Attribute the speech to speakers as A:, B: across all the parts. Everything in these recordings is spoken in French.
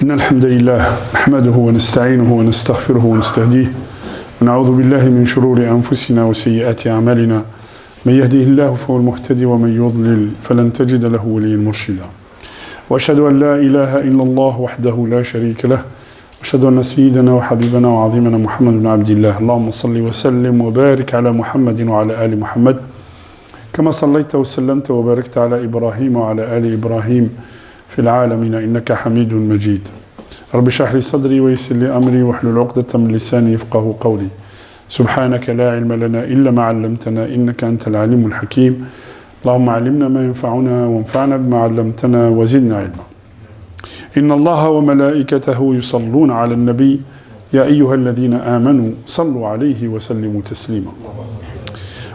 A: إن الحمد لله نحمده ونستعينه ونستغفره ونستهديه ونعوذ بالله من شرور أنفسنا وسيئات أعمالنا من يهده الله فهو المهتدي ومن يضلل فلن تجد له وليا مرشدا وأشهد أن لا إله إلا الله وحده لا شريك له وأشهد أن سيدنا وحبيبنا وعظيمنا محمد بن عبد الله اللهم صل وسلم وبارك على محمد وعلى آل محمد كما صليت وسلمت وباركت على إبراهيم وعلى آل إبراهيم في العالمين إنك حميد مجيد رب اشرح لي صدري ويسر لي أمري واحلل عقدة من لساني يفقهوا قولي سبحانك لا علم لنا إلا ما علمتنا إنك أنت العليم الحكيم اللهم علمنا ما ينفعنا وانفعنا بما علمتنا وزدنا علما إن الله وملائكته يصلون على النبي يا أيها الذين آمنوا صلوا عليه وسلموا تسليما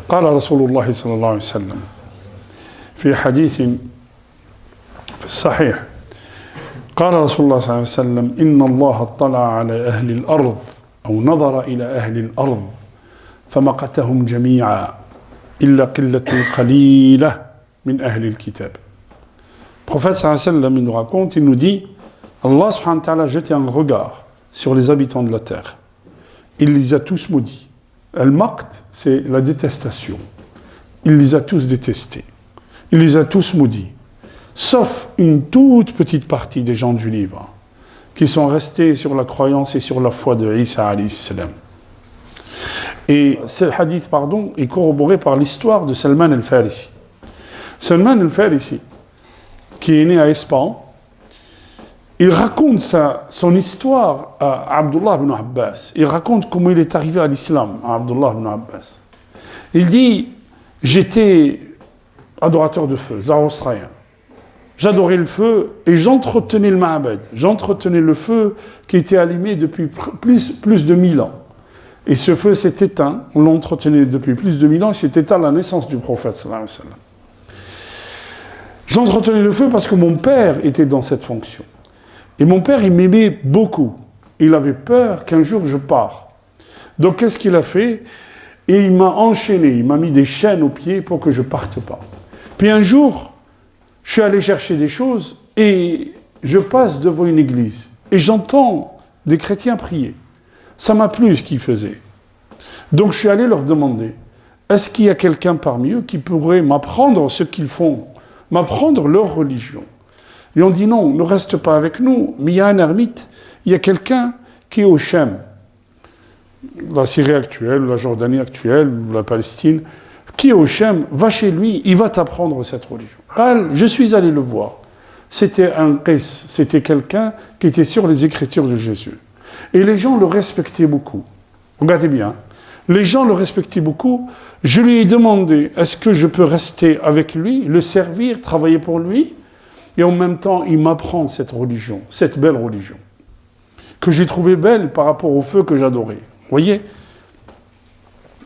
A: قال رسول الله صلى الله عليه وسلم في حديث في الصحيح قال رسول الله صلى الله عليه وسلم إن الله اطلع على أهل الأرض أو نظر إلى أهل الأرض فمقتهم جميعا إلا قلة قليلة من أهل الكتاب. Le prophète sallallahu alayhi wa sallam nous raconte, il nous dit Allah subhanahu wa ta'ala a jeté un regard sur les habitants de la terre. Il les a tous maudits. Al-Maqt, c'est la détestation. Il les a tous détestés. Il les a tous maudits. Sauf une toute petite partie des gens du livre qui sont restés sur la croyance et sur la foi de Isa alayhi salam. Et ce hadith, est corroboré par l'histoire de Salman al-Farisi. Salman al-Farisi, qui est né à Ispahan, il raconte son histoire à Abdullah ibn Abbas. Il raconte comment il est arrivé à l'islam, à Abdullah ibn Abbas. Il dit, j'étais adorateur de feu, zoroastrien. J'adorais le feu et j'entretenais le ma'abad. J'entretenais le feu qui était allumé depuis plus de 1000 ans. Et ce feu s'est éteint, on l'entretenait depuis plus de 1000 ans, et s'est éteint à la naissance du prophète sallallahu alayhi wa sallam. J'entretenais le feu parce que mon père était dans cette fonction. Et mon père, il m'aimait beaucoup. Il avait peur qu'un jour je parte. Donc qu'est-ce qu'il a fait? Et il m'a enchaîné, il m'a mis des chaînes aux pieds pour que je ne parte pas. Puis un jour, je suis allé chercher des choses et je passe devant une église. Et j'entends des chrétiens prier. Ça m'a plu ce qu'ils faisaient. Donc je suis allé leur demander, est-ce qu'il y a quelqu'un parmi eux qui pourrait m'apprendre ce qu'ils font, m'apprendre leur religion? Ils ont dit non, ne reste pas avec nous, mais il y a un ermite, il y a quelqu'un qui est au Chem, la Syrie actuelle, la Jordanie actuelle, la Palestine, qui est au Chem, va chez lui, il va t'apprendre cette religion. Je suis allé le voir. C'était un qis, c'était quelqu'un qui était sur les écritures de Jésus. Et les gens le respectaient beaucoup. Regardez bien, les gens le respectaient beaucoup. Je lui ai demandé, est-ce que je peux rester avec lui, le servir, travailler pour lui? Et en même temps, il m'apprend cette religion, cette belle religion, que j'ai trouvée belle par rapport au feu que j'adorais. Vous voyez?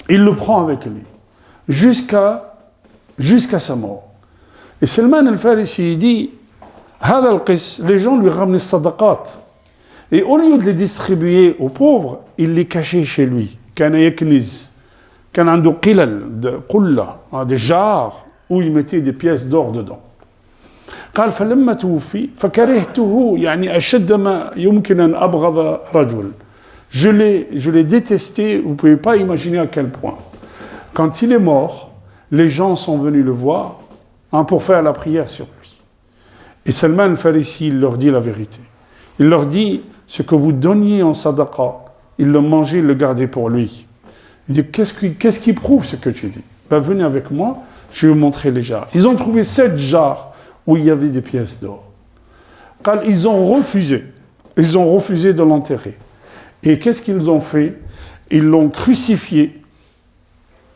A: Il le prend avec lui, jusqu'à sa mort. Et Salman al-Farisi, il dit, Hada al-qis, les gens lui ramenaient sadaqat. Et au lieu de les distribuer aux pauvres, il les cachait chez lui. Kana yakniz, kana عنده قلل, des jars où il mettait des pièces d'or dedans. قال فلما توفي فكرهته يعني أشد ما يمكن أن أبغض رجل. Je l'ai détesté, vous ne pouvez pas imaginer à quel point. Quand il est mort, les gens sont venus le voir pour faire la prière sur lui. Et Salman al-Farisi, il leur dit la vérité. Il leur dit, ce que vous donniez en sadaqa, il le mangeait, il le gardait pour lui. Il dit, qu'est-ce qui prouve ce que tu dis? Venez avec moi, je vais vous montrer les jars. Ils ont trouvé 7 jars où il y avait des pièces d'or. Ils ont refusé de l'enterrer. Et qu'est-ce qu'ils ont fait? Ils l'ont crucifié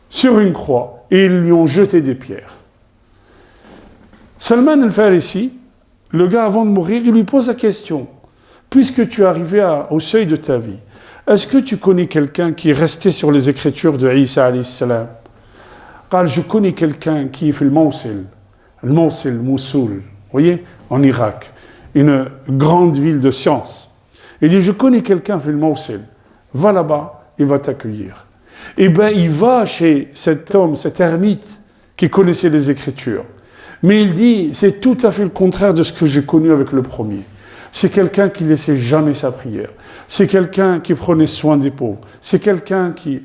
A: sur une croix et ils lui ont jeté des pierres. Salman al-Farisi, le gars avant de mourir, il lui pose la question, puisque tu es arrivé au seuil de ta vie, est-ce que tu connais quelqu'un qui est resté sur les écritures de Isa alayhi salam? Je connais quelqu'un qui est fait le Mosul, Moussoul, vous voyez, en Irak, une grande ville de science. Il dit, je connais quelqu'un qui fait le Mosul, va là-bas, il va t'accueillir. Eh bien, il va chez cet homme, cet ermite qui connaissait les écritures. Mais il dit, c'est tout à fait le contraire de ce que j'ai connu avec le premier. C'est quelqu'un qui laissait jamais sa prière. C'est quelqu'un qui prenait soin des pauvres. C'est quelqu'un qui...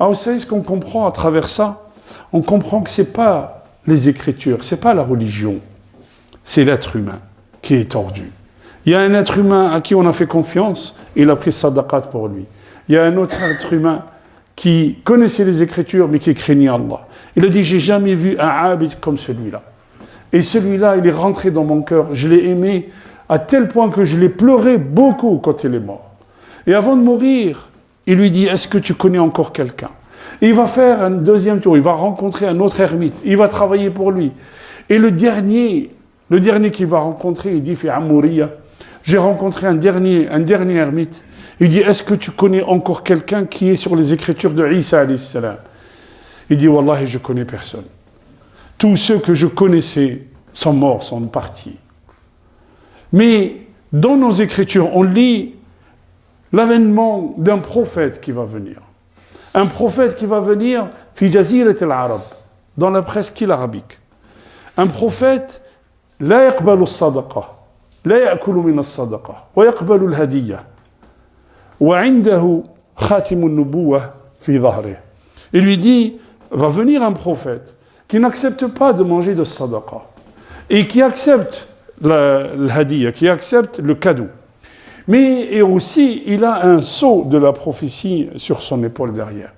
A: Ah, vous savez ce qu'on comprend à travers ça? On comprend que ce n'est pas les Écritures, ce n'est pas la religion. C'est l'être humain qui est tordu. Il y a un être humain à qui on a fait confiance, il a pris sadaqat pour lui. Il y a un autre être humain qui connaissait les Écritures, mais qui craignait Allah. Il a dit, j'ai jamais vu un abid comme celui-là. Et celui-là, il est rentré dans mon cœur. Je l'ai aimé à tel point que je l'ai pleuré beaucoup quand il est mort. Et avant de mourir, il lui dit, est-ce que tu connais encore quelqu'un? Et il va faire un deuxième tour, il va rencontrer un autre ermite, il va travailler pour lui. Et le dernier qu'il va rencontrer, il dit, fi Amouriya, j'ai rencontré un dernier ermite. Il dit, est-ce que tu connais encore quelqu'un qui est sur les écritures de Isa alayhi salam? Il dit, Wallahi, je connais personne. Tous ceux que je connaissais sont morts, sont partis. Mais dans nos écritures, on lit l'avènement d'un prophète qui va venir. Un prophète qui va venir, fi jazirat al-arab, dans la presqu'île arabique. Un prophète, la yaqbalu as-sadaqa, la ya'kulu min as-sadaqa, wa yaqbalu al-hadiyya, wa 'indahu khatim an-nubuwah fi dhahrihi. Il lui dit, va venir un prophète qui n'accepte pas de manger de sadaqa et qui accepte le hadiyya, qui accepte le cadeau. Mais et aussi, il a un sceau de la prophétie sur son épaule derrière.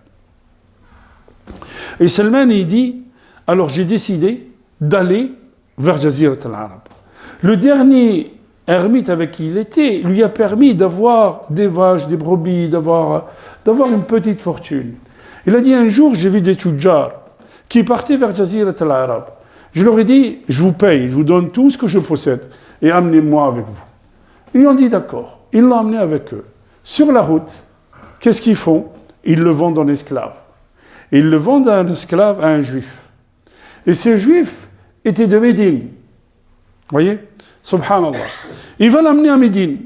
A: Et Salman, il dit, alors j'ai décidé d'aller vers Jazirat al-Arab. Le dernier ermite avec qui il était lui a permis d'avoir des vaches, des brebis, d'avoir une petite fortune. Il a dit, un jour, j'ai vu des tujars qui partaient vers Jazirat al-Arab. Je leur ai dit, je vous paye, je vous donne tout ce que je possède et amenez-moi avec vous. Ils lui ont dit d'accord. Ils l'ont amené avec eux. Sur la route, qu'est-ce qu'ils font? Ils le vendent en esclave. Et ils le vendent à un esclave, à un juif. Et ce juif était de Médine. Vous voyez? Subhanallah. Il va l'amener à Médine.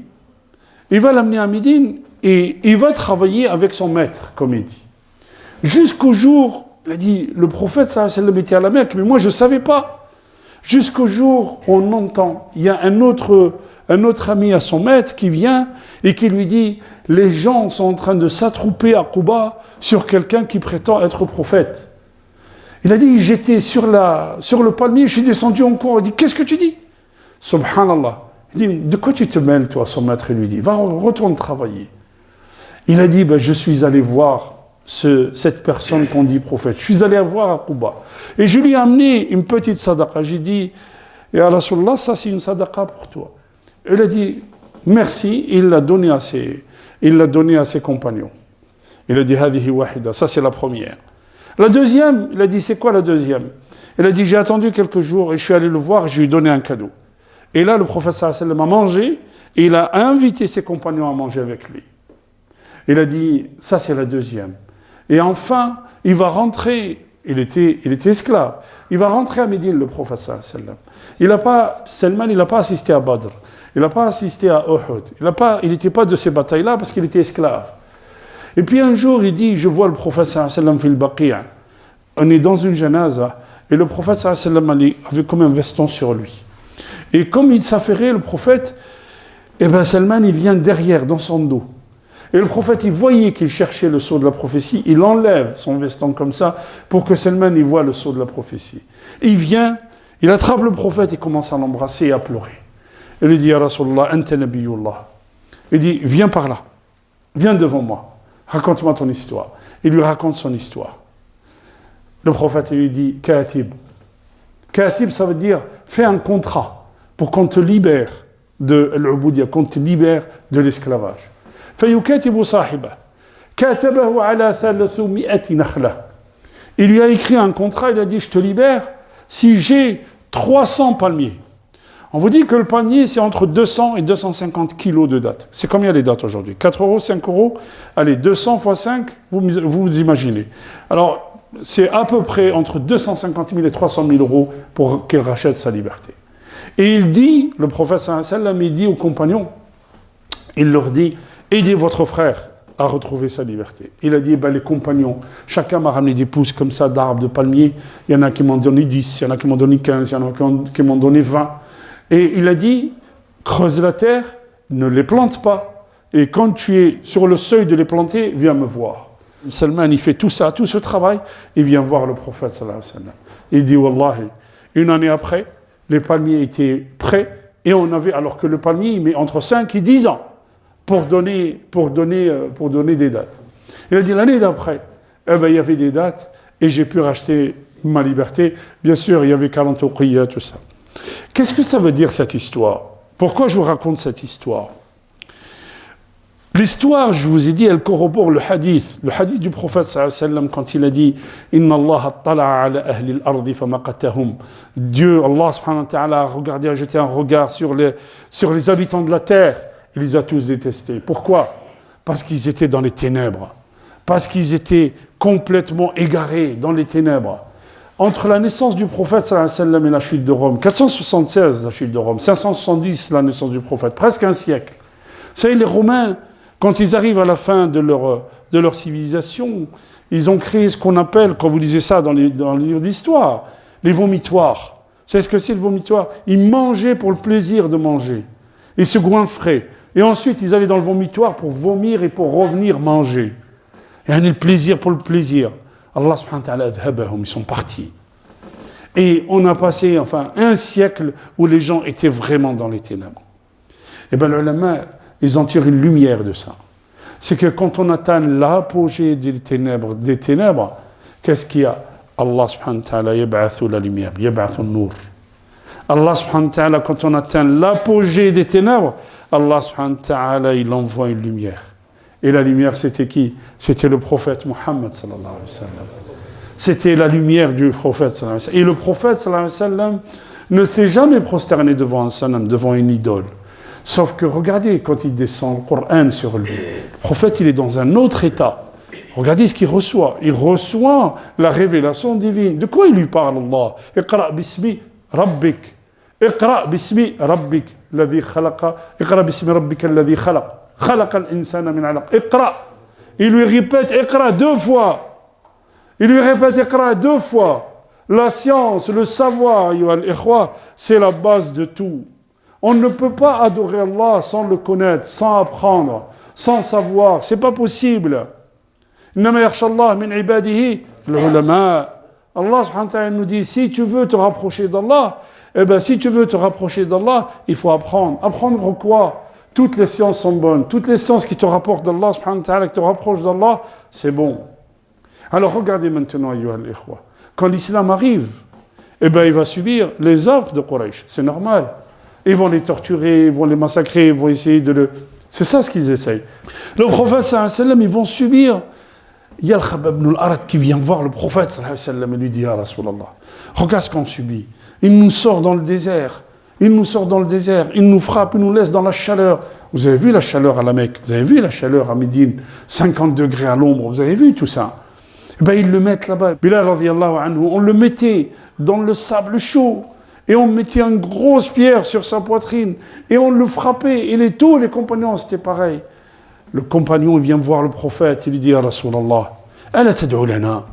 A: Il va l'amener à Médine et il va travailler avec son maître, comme il dit. Jusqu'au jour, il a dit, le prophète, ça, c'est le métier à la Mecque, mais moi, je ne savais pas. Jusqu'au jour où on entend, il y a un autre ami à son maître qui vient et qui lui dit, les gens sont en train de s'attrouper à Quba sur quelqu'un qui prétend être prophète. Il a dit, j'étais sur le palmier, je suis descendu en cours. Il dit, qu'est-ce que tu dis? Subhanallah. Il dit, de quoi tu te mêles, toi? Son maître lui dit, va, retourne travailler. Il a dit, ben, je suis allé voir cette personne qu'on dit prophète. Je suis allé voir à Quba. Et je lui ai amené une petite sadaqa. J'ai dit, et à Rasulallah, ça c'est une sadaqa pour toi. Il a dit, merci, il l'a donné à ses compagnons. Il a dit, hadihi wahida, ça c'est la première. La deuxième, il a dit, c'est quoi la deuxième? Il a dit, j'ai attendu quelques jours et je suis allé le voir et je lui ai donné un cadeau. Et là, le prophète sallallahu alayhi wa sallam a mangé et il a invité ses compagnons à manger avec lui. Il a dit, ça c'est la deuxième. Et enfin, il va rentrer, il était esclave, il va rentrer à Médine, le prophète sallallahu alayhi wa sallam. Salman, il n'a pas assisté à Badr. Il n'a pas assisté à Uhud. Il n'était pas de ces batailles-là parce qu'il était esclave. Et puis un jour, il dit, je vois le prophète sallallahu alayhi wa sallam fil baqi'a. On est dans une janaza et le prophète sallallahu alayhi wa sallam avait comme un veston sur lui. Et comme il s'affairait, le prophète, Salman, il vient derrière, dans son dos. Et le prophète, il voyait qu'il cherchait le sceau de la prophétie. Il enlève son veston comme ça pour que Salman, il voit le sceau de la prophétie. Et il vient, il attrape le prophète et commence à l'embrasser et à pleurer. Il lui dit, Ya Rasulallah, anta nabiyullah. Il dit, viens par là, viens devant moi, raconte-moi ton histoire. Il lui raconte son histoire. Le prophète lui dit, Katib. Katib, ça veut dire, fais un contrat pour qu'on te libère de l'uboudia, qu'on te libère de l'esclavage. فيكاتب صاحبه كاتبه على 300 نخلة. Il lui a écrit un contrat, il a dit, je te libère si j'ai 300 palmiers. On vous dit que le palmier, c'est entre 200 et 250 kilos de dattes. C'est combien les dattes aujourd'hui? 4 euros, 5 euros? Allez, 200 fois 5, vous imaginez. Alors, c'est à peu près entre 250 000 et 300 000 euros pour qu'il rachète sa liberté. Et il dit, le prophète sallallahu alayhi wa sallam, il dit aux compagnons, il leur dit, aidez votre frère à retrouver sa liberté. Il a dit, les compagnons, chacun m'a ramené des pousses comme ça d'arbres, de palmiers. Il y en a qui m'ont donné 10, il y en a qui m'ont donné 15, il y en a qui m'ont donné 20. Et il a dit, creuse la terre, ne les plante pas. Et quand tu es sur le seuil de les planter, viens me voir. Salman, il fait tout ça, tout ce travail, il vient voir le prophète sallallahu alayhi wa sallam. Il dit, Wallahi, une année après, les palmiers étaient prêts, et on avait, alors que le palmier, il met entre 5 et 10 ans pour donner des dates. Il a dit, l'année d'après, il y avait des dates, et j'ai pu racheter ma liberté. Bien sûr, il y avait Kalantoqiya, tout ça. Qu'est-ce que ça veut dire, cette histoire? Pourquoi je vous raconte cette histoire? L'histoire, je vous ai dit, elle corrobore le hadith du prophète sallallahu alayhi wa sallam quand il a dit Inna Allah attala'a ala ahli al-ardi famaqatahum. Dieu, Allah subhanahu wa ta'ala, a regardé, a jeté un regard sur les habitants de la terre. Il les a tous détestés. Pourquoi? Parce qu'ils étaient dans les ténèbres. Parce qu'ils étaient complètement égarés dans les ténèbres. Entre la naissance du prophète sallallahu alayhi wa sallam et la chute de Rome, 476 la chute de Rome, 570 la naissance du prophète, presque un siècle. Vous savez, les Romains, quand ils arrivent à la fin de leur civilisation, ils ont créé ce qu'on appelle, quand vous lisez ça dans les livres d'histoire, les vomitoires. Vous savez ce que c'est le vomitoire? Ils mangeaient pour le plaisir de manger. Ils se goinfraient. Et ensuite, ils allaient dans le vomitoire pour vomir et pour revenir manger. Et le plaisir pour le plaisir. Allah subhanahu wa ta'ala adhabahum, ils sont partis. Et on a passé, un siècle où les gens étaient vraiment dans les ténèbres. Et bien, les ulama, ils en tirent une lumière de ça. C'est que quand on atteint l'apogée des ténèbres, qu'est-ce qu'il y a? Allah subhanahu wa ta'ala yab'athu la lumière, yab'athu an-nur. Allah subhanahu wa ta'ala, quand on atteint l'apogée des ténèbres, Allah subhanahu wa ta'ala, il envoie une lumière. Et la lumière, c'était qui? C'était le prophète Muhammad sallallahu alayhi wa sallam. C'était la lumière du prophète sallallahu alayhi wa sallam. Et le prophète sallallahu alayhi wa sallam ne s'est jamais prosterné devant un sanam, devant une idole. Sauf que regardez, quand il descend le Coran sur lui, le prophète, il est dans un autre état. Regardez ce qu'il reçoit. Il reçoit la révélation divine. De quoi il lui parle, Allah? Iqra bismi rabbik. Iqra bismi rabbik. Alladhi khalaqa. Iqra bismi rabbika alladhi khalaq. Khalaqa al-insana min alaq. Iqra. Il lui répète Iqra 2 fois. Il lui répète Iqra 2 fois. La science, le savoir, c'est la base de tout. On ne peut pas adorer Allah sans le connaître, sans apprendre, sans savoir. C'est pas possible. Innama yakhsha Allah min ibadihi al-ulama. Allah subhanahu wa ta'ala nous dit, si tu veux te rapprocher d'Allah, il faut apprendre. Apprendre quoi? Toutes les sciences sont bonnes. Toutes les sciences qui te rapportent d'Allah subhanahu wa ta'ala, qui te rapprochent d'Allah, c'est bon. Alors regardez maintenant, ayyuhal ikhwa. Quand l'islam arrive, il va subir les ordres de Quraysh. C'est normal. Ils vont les torturer, ils vont les massacrer, ils vont essayer de le... C'est ça ce qu'ils essayent. Le prophète sallallahu alayhi wa sallam, ils vont subir. Il y a le Khabbab ibn al-Arat qui vient voir le prophète sallallahu alayhi wa sallam et lui dit, ah Rasulallah, regarde ce qu'on subit. Il nous sort dans le désert. Il nous frappe, il nous laisse dans la chaleur. Vous avez vu la chaleur à la Mecque, vous avez vu la chaleur à Médine, 50 degrés à l'ombre, vous avez vu tout ça. Ils le mettent là-bas. Bilal radiyallahu anhu, on le mettait dans le sable chaud. Et on mettait une grosse pierre sur sa poitrine. Et on le frappait. Et tous les compagnons, c'était pareil. Le compagnon, il vient voir le prophète. Il lui dit, Rasulallah, ala tad'u lana.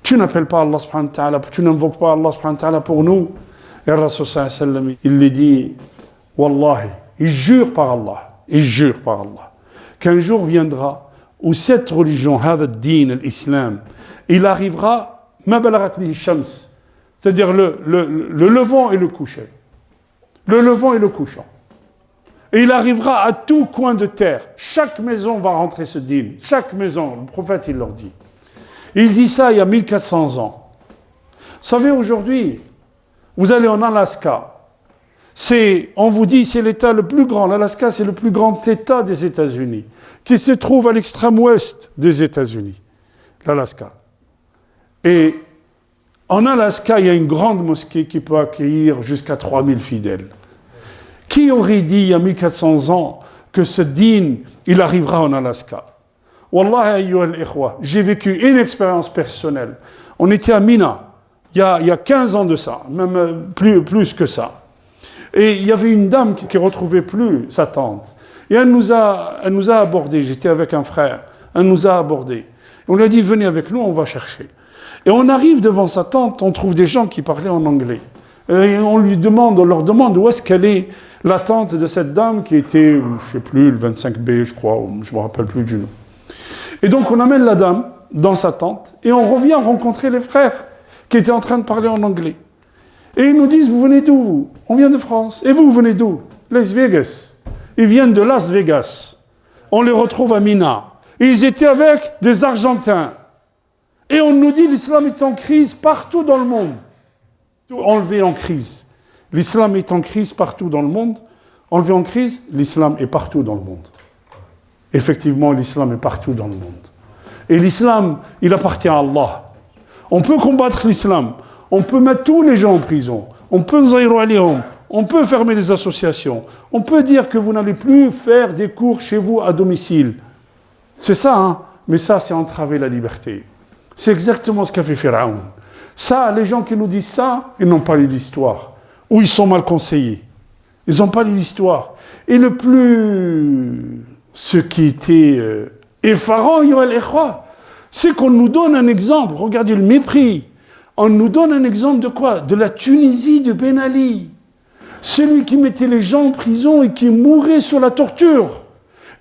A: Tu n'appelles pas Allah subhanahu wa ta'ala, tu n'invoques pas Allah subhanahu wa ta'ala pour nous. Et Rasul sallallahu alayhi wa sallam, il lui dit, Wallahi, il jure par Allah, qu'un jour viendra où cette religion, hada ad-din, l'islam, il arrivera, ma balagat bihi shams. C'est-à-dire le levant et le coucher. Le levant et le couchant. Et il arrivera à tout coin de terre. Chaque maison va rentrer ce dîme. Chaque maison, le prophète, il leur dit. Il dit ça il y a 1400 ans. Vous savez, aujourd'hui, vous allez en Alaska. On vous dit, c'est l'État le plus grand. L'Alaska, c'est le plus grand État des États-Unis, qui se trouve à l'extrême ouest des États-Unis. L'Alaska. Et en Alaska, il y a une grande mosquée qui peut accueillir jusqu'à 3000 fidèles. Qui aurait dit il y a 1400 ans que ce dîn, il arrivera en Alaska? Wallahi ayyuhal ikhwa, j'ai vécu une expérience personnelle. On était à Mina, il y a 15 ans de ça, même plus que ça. Et il y avait une dame qui ne retrouvait plus sa tante. Et elle nous a abordés, j'étais avec un frère, elle nous a abordés. On lui a dit, venez avec nous, on va chercher. Et on arrive devant sa tente, on trouve des gens qui parlaient en anglais. Et on leur demande où est-ce qu'elle est la tante de cette dame qui était, je ne sais plus, le 25B, je crois, ou je ne me rappelle plus du nom. Et donc on amène la dame dans sa tente et on revient rencontrer les frères qui étaient en train de parler en anglais. Et ils nous disent, vous venez d'où vous? On vient de France. Et vous venez d'où? Las Vegas. Ils viennent de Las Vegas. On les retrouve à Mina. Et ils étaient avec des Argentins. Et on nous dit, l'islam est en crise partout dans le monde. Enlevé en crise. L'islam est en crise partout dans le monde. Enlevé en crise, l'islam est partout dans le monde. Effectivement, l'islam est partout dans le monde. Et l'islam, il appartient à Allah. On peut combattre l'islam. On peut mettre tous les gens en prison. On peut on peut fermer les associations. On peut dire que vous n'allez plus faire des cours chez vous à domicile. C'est ça, hein? Mais ça, c'est entraver la liberté. C'est exactement ce qu'a fait Pharaon. Ça, les gens qui nous disent ça, ils n'ont pas lu l'histoire. Ou ils sont mal conseillés. Ils n'ont pas lu l'histoire. Et ce qui était effarant, c'est qu'on nous donne un exemple. Regardez le mépris. On nous donne un exemple de quoi? De la Tunisie de Ben Ali. Celui qui mettait les gens en prison et qui mourait sur la torture.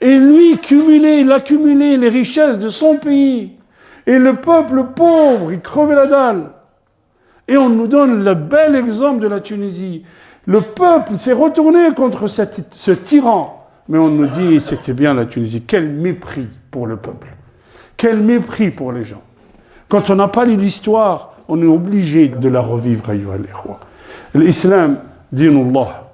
A: Et lui, il accumulait les richesses de son pays. Et le peuple pauvre, il crevait la dalle. Et on nous donne le bel exemple de la Tunisie. Le peuple s'est retourné contre ce tyran. Mais on nous dit, c'était bien la Tunisie. Quel mépris pour le peuple. Quel mépris pour les gens. Quand on n'a pas lu l'histoire, on est obligé de la revivre, ayyuha al-ikhwa. L'islam, dinullah.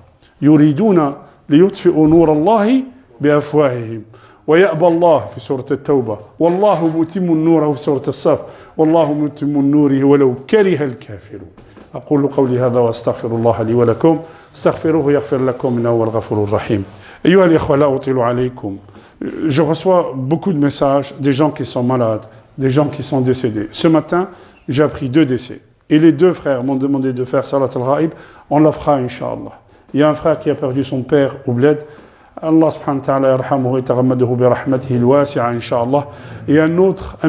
A: Yuriduna liyutfi'u nur Allahi biafwahihim. ويأبى الله في سورة التوبة والله متم نوره في سورة الصف والله متم نوره ولو كره الكافرون أقول قولي هذا وأستغفر الله لي ولكم استغفروه يغفر لكم إنه هو الغفور الرحيم أيها الإخوة لا أطيل عليكم. Je reçois beaucoup de messages des gens qui sont malades, des gens qui sont décédés. Ce matin, j'ai appris 2 décès. Et les 2 frères m'ont demandé de faire Salat al-Ghaib. On la fera, Inch'Allah. Il y a un frère qui a perdu son père au bled. Allah subhanahu wa ta'ala yarhamuhu wa yataghammaduhu bi rahmatihi al-wasi'a, Inch'Allah. Et un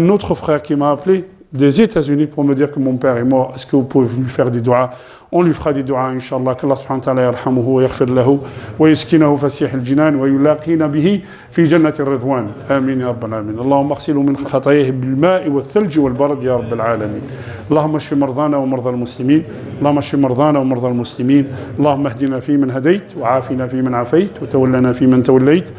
A: autre frère qui m'a appelé des États-Unis pour me dire que mon père est mort. Est-ce que vous pouvez lui faire des doigts? On lui fera des doigts, Inch'Allah, qu'Allah subhanahu wa ta'ala yarhamuhu wa yaghfir lahu wa yuskinahu fasih al-jinan wa yulaqina bihi fi jannati ar-ridwan. Amin ya rabbal alamin. Allahumma aghsilhu min khatayhi bil ma'i wal thalj wal barad ya rabbal alamin. Allahumma ashfi mardana wa mardha al-muslimin. Allahumma ashfi mardana wa mardha al-muslimin. Allahumma ihdina fi man hadayt wa afina fi man afayt wa tawallana fi man tawallayt.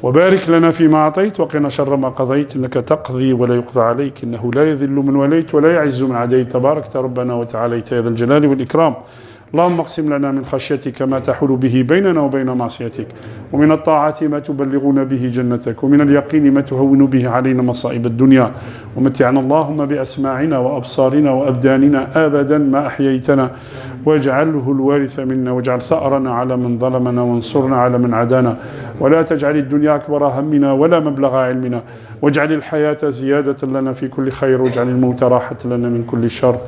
A: وبارك لنا فيما أعطيت وقنا شر ما قضيت إنك تقضي ولا يقضى عليك إنه لا يذل من وليت ولا يعز من عديت تباركت ربنا وتعاليت يا ذا الجلال والإكرام. اللهم اقسم لنا من خشيتك ما تحول به بيننا وبين معصيتك ومن الطاعات ما تبلغون به جنتك ومن اليقين ما تهون به علينا مصائب الدنيا ومتعنا اللهم بأسماعنا وأبصارنا وأبداننا أبدا ما أحييتنا واجعله الوارث منا واجعل ثأرنا على من ظلمنا وانصرنا على من عادانا ولا تجعل الدنيا أكبر همنا ولا مبلغ علمنا واجعل الحياة زيادة لنا في كل خير واجعل الموت راحة لنا من كل شر.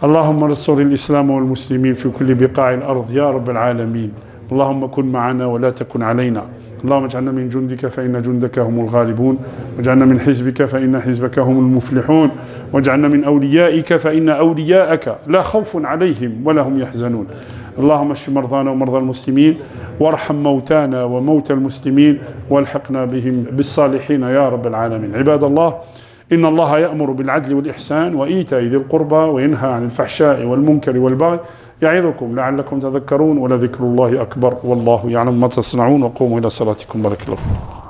A: اللهم انصر الإسلام والمسلمين في كل بقاع الأرض يا رب العالمين. اللهم كن معنا ولا تكن علينا. اللهم اجعلنا من جندك فإن جندك هم الغالبون واجعلنا من حزبك فإن حزبك هم المفلحون واجعلنا من أوليائك فإن أولياءك لا خوف عليهم ولا هم يحزنون. اللهم اشف مرضانا ومرضى المسلمين وارحم موتانا وموتى المسلمين والحقنا بهم بالصالحين يا رب العالمين. عباد الله إن الله يأمر بالعدل والإحسان وإيتاء ذي القربى وينهى عن الفحشاء والمنكر والبغي يعظكم لعلكم تذكرون ولذكر الله أكبر والله يعلم ما تصنعون وقوموا إلى صلاتكم بارك الله فيكم.